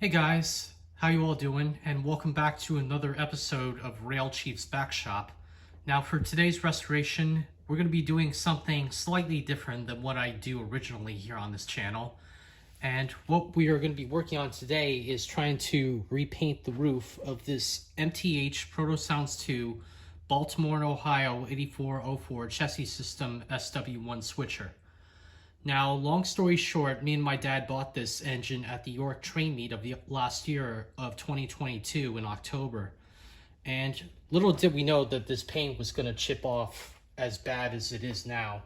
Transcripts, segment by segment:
Hey guys, how you all doing? And welcome back to another episode of Rail Chief's Back Shop. Now for today's restoration, we're going to be doing something slightly different than what I do originally here on this channel. And what we are going to be working on today is trying to repaint the roof of this MTH Proto Sounds 2 Baltimore, Ohio 8404 Chessie System SW-1 switcher. Now, long story short, me and my dad bought this engine at the York train meet of the last year of 2022 in October. And little did we know that this paint was going to chip off as bad as it is now.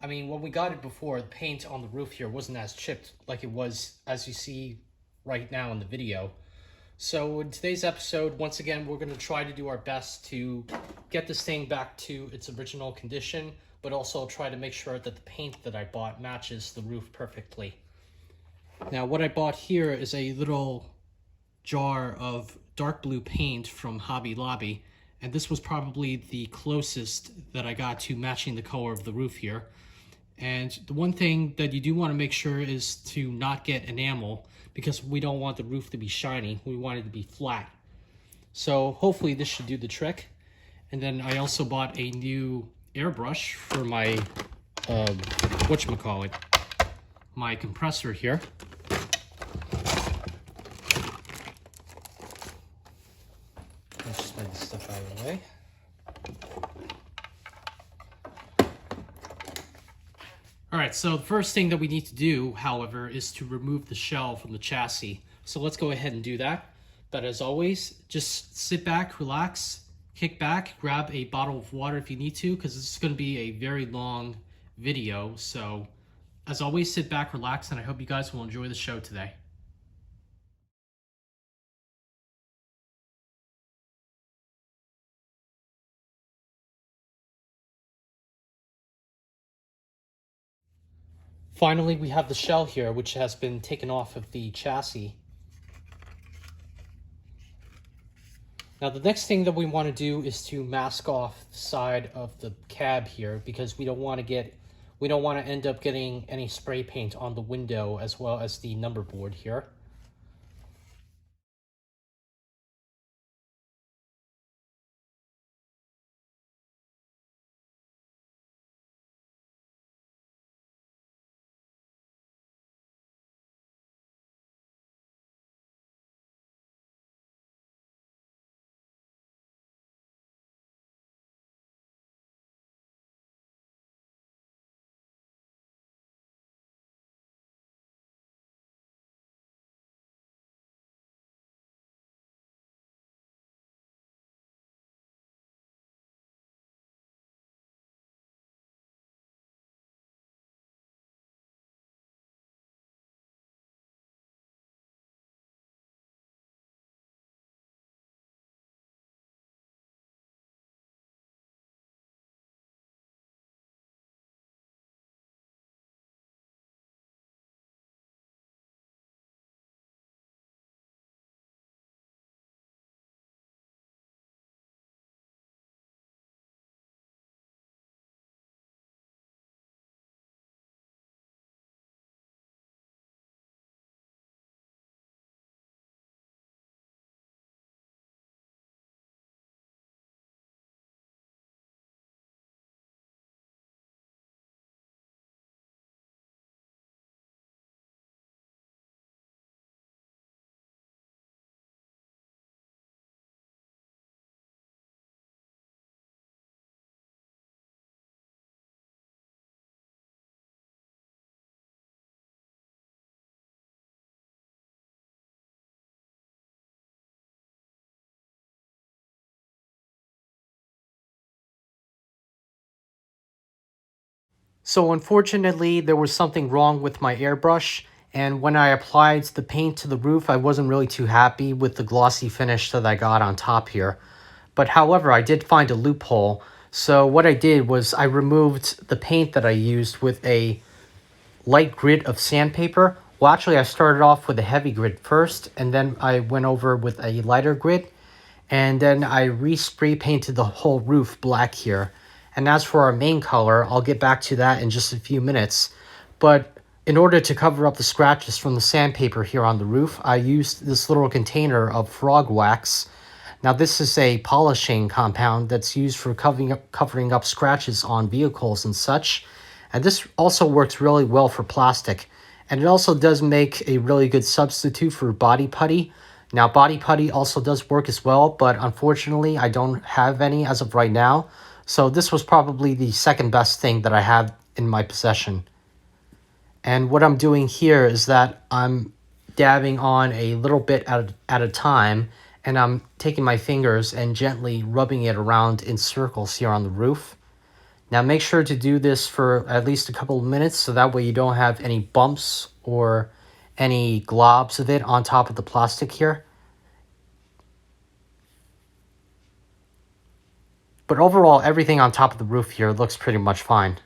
I mean, when we got it before, the paint on the roof here wasn't as chipped like it was as you see right now in the video. So in today's episode, once again, we're going to try to do our best to get this thing back to its original condition, but also try to make sure that the paint that I bought matches the roof perfectly. Now, what I bought here is a little jar of dark blue paint from Hobby Lobby, and this was probably the closest that I got to matching the color of the roof here. And the one thing that you do want to make sure is to not get enamel, because we don't want the roof to be shiny. We want it to be flat. So hopefully this should do the trick. And then I also bought a new airbrush for my whatchamacallit, my compressor here. Let's just move this stuff out of the way. Alright, so the first thing that we need to do, however, is to remove the shell from the chassis. So let's go ahead and do that. But as always, just sit back, relax, kick back, grab a bottle of water if you need to, because this is going to be a very long video. So as always, sit back, relax, and I hope you guys will enjoy the show today. Finally, we have the shell here, which has been taken off of the chassis. Now, the next thing that we want to do is to mask off the side of the cab here, because we don't want to end up getting any spray paint on the window as well as the number board here. So unfortunately, there was something wrong with my airbrush, and when I applied the paint to the roof, I wasn't really too happy with the glossy finish that I got on top here. But however, I did find a loophole. So what I did was I removed the paint that I used with a light grit of sandpaper. Well, actually, I started off with a heavy grit first, and then I went over with a lighter grit, and then I re-spray painted the whole roof black here. And as for our main color, I'll get back to that in just a few minutes. But In order to cover up the scratches from the sandpaper here on the roof, I used this little container of frog wax. Now this is a polishing compound that's used for covering up scratches on vehicles and such. And this also works really well for plastic. And it also does make a really good substitute for body putty. Now body putty also does work as well, but unfortunately I don't have any as of right now. So this was probably the second best thing that I have in my possession. And what I'm doing here is that I'm dabbing on a little bit at a time, and I'm taking my fingers and gently rubbing it around in circles here on the roof. Now make sure to do this for at least a couple of minutes so that way you don't have any bumps or any globs of it on top of the plastic here. But overall, everything on top of the roof here looks pretty much fine.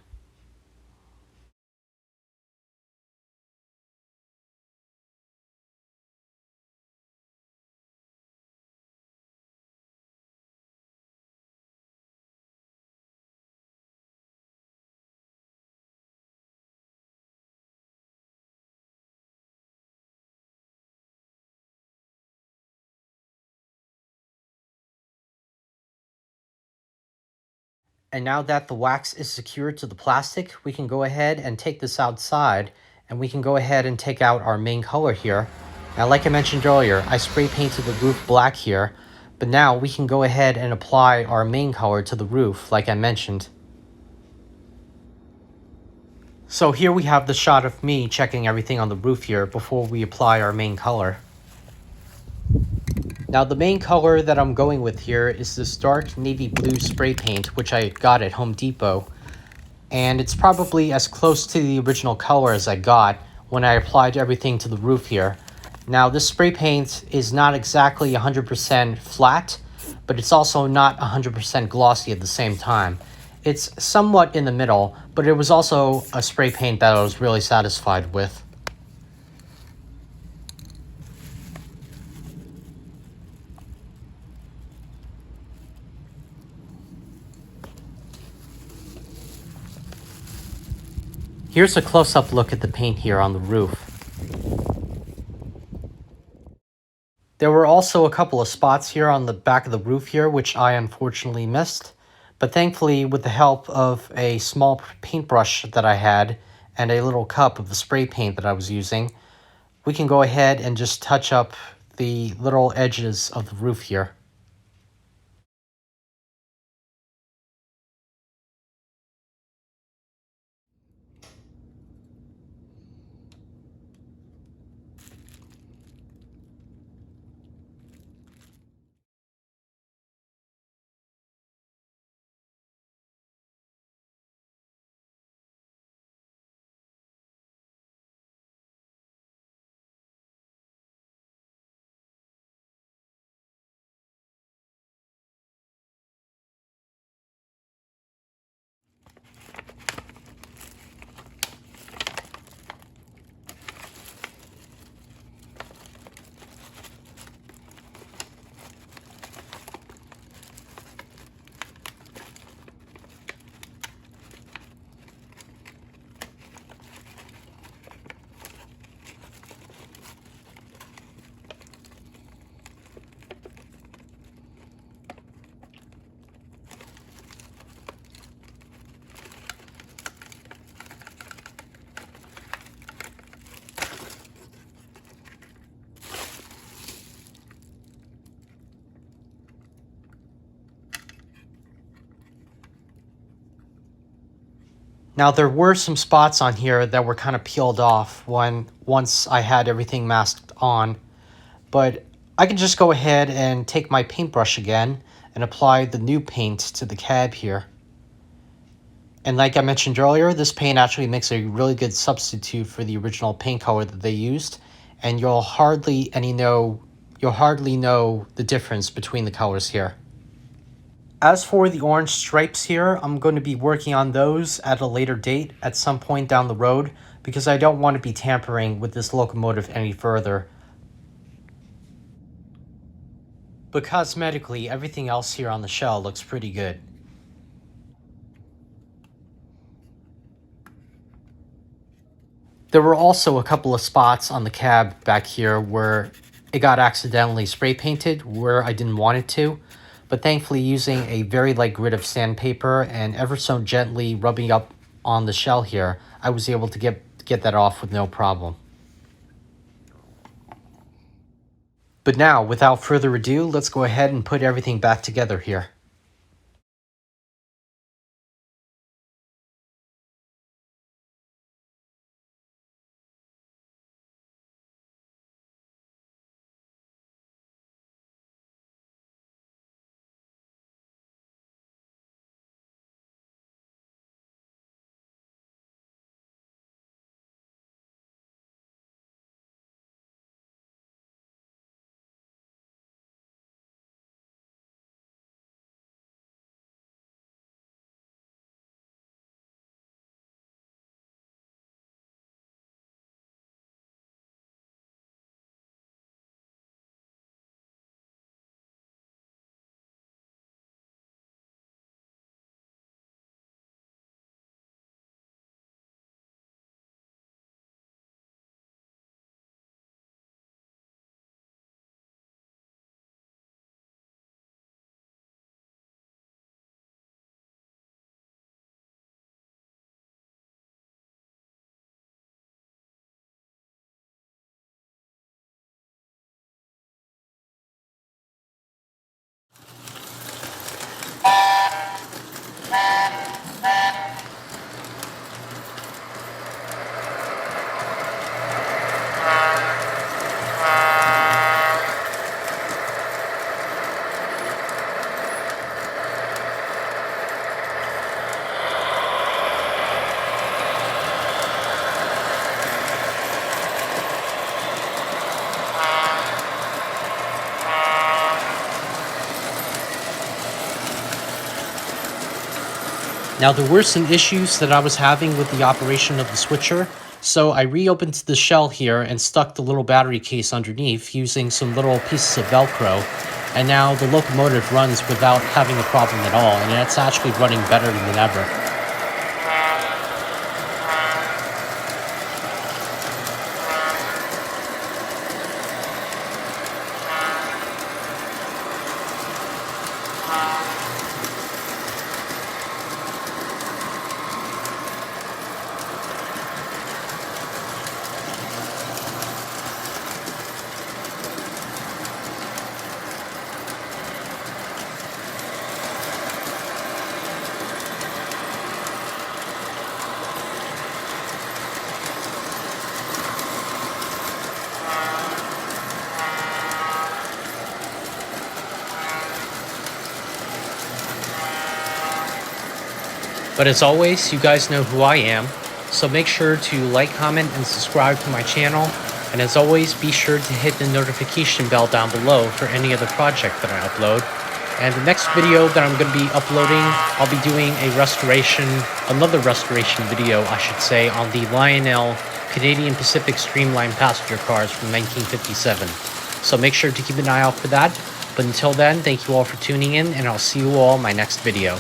And now that the wax is secured to the plastic, we can go ahead and take this outside, and we can go ahead and take out our main color here. Now, like I mentioned earlier, I spray painted the roof black here, but now we can go ahead and apply our main color to the roof, like I mentioned. So here we have the shot of me checking everything on the roof here before we apply our main color. Now the main color that I'm going with here is this dark navy blue spray paint, which I got at Home Depot. And it's probably as close to the original color as I got when I applied everything to the roof here. Now this spray paint is not exactly 100% flat, but it's also not 100% glossy at the same time. It's somewhat in the middle, but it was also a spray paint that I was really satisfied with. Here's a close-up look at the paint here on the roof. There were also a couple of spots here on the back of the roof here, which I unfortunately missed. But thankfully, with the help of a small paintbrush that I had and a little cup of the spray paint that I was using, we can go ahead and just touch up the little edges of the roof here. Now there were some spots on here that were kind of peeled off once I had everything masked on, but I can just go ahead and take my paintbrush again and apply the new paint to the cab here. And like I mentioned earlier, this paint actually makes a really good substitute for the original paint color that they used, and you'll hardly know the difference between the colors here. As for the orange stripes here, I'm going to be working on those at a later date at some point down the road because I don't want to be tampering with this locomotive any further. But cosmetically, everything else here on the shell looks pretty good. There were also a couple of spots on the cab back here where it got accidentally spray painted where I didn't want it to, but thankfully using a very light grit of sandpaper and ever so gently rubbing up on the shell here, I was able to get that off with no problem. But now, without further ado, let's go ahead and put everything back together here. Now there were some issues that I was having with the operation of the switcher, so I reopened the shell here and stuck the little battery case underneath using some little pieces of Velcro, and now the locomotive runs without having a problem at all, and it's actually running better than ever. But as always, you guys know who I am, so make sure to like, comment, and subscribe to my channel, and as always, be sure to hit the notification bell down below for any other project that I upload. And the next video that I'm going to be uploading, I'll be doing another restoration video, I should say, on the Lionel Canadian Pacific Streamline passenger cars from 1957. So make sure to keep an eye out for that. But until then, thank you all for tuning in, and I'll see you all in my next video.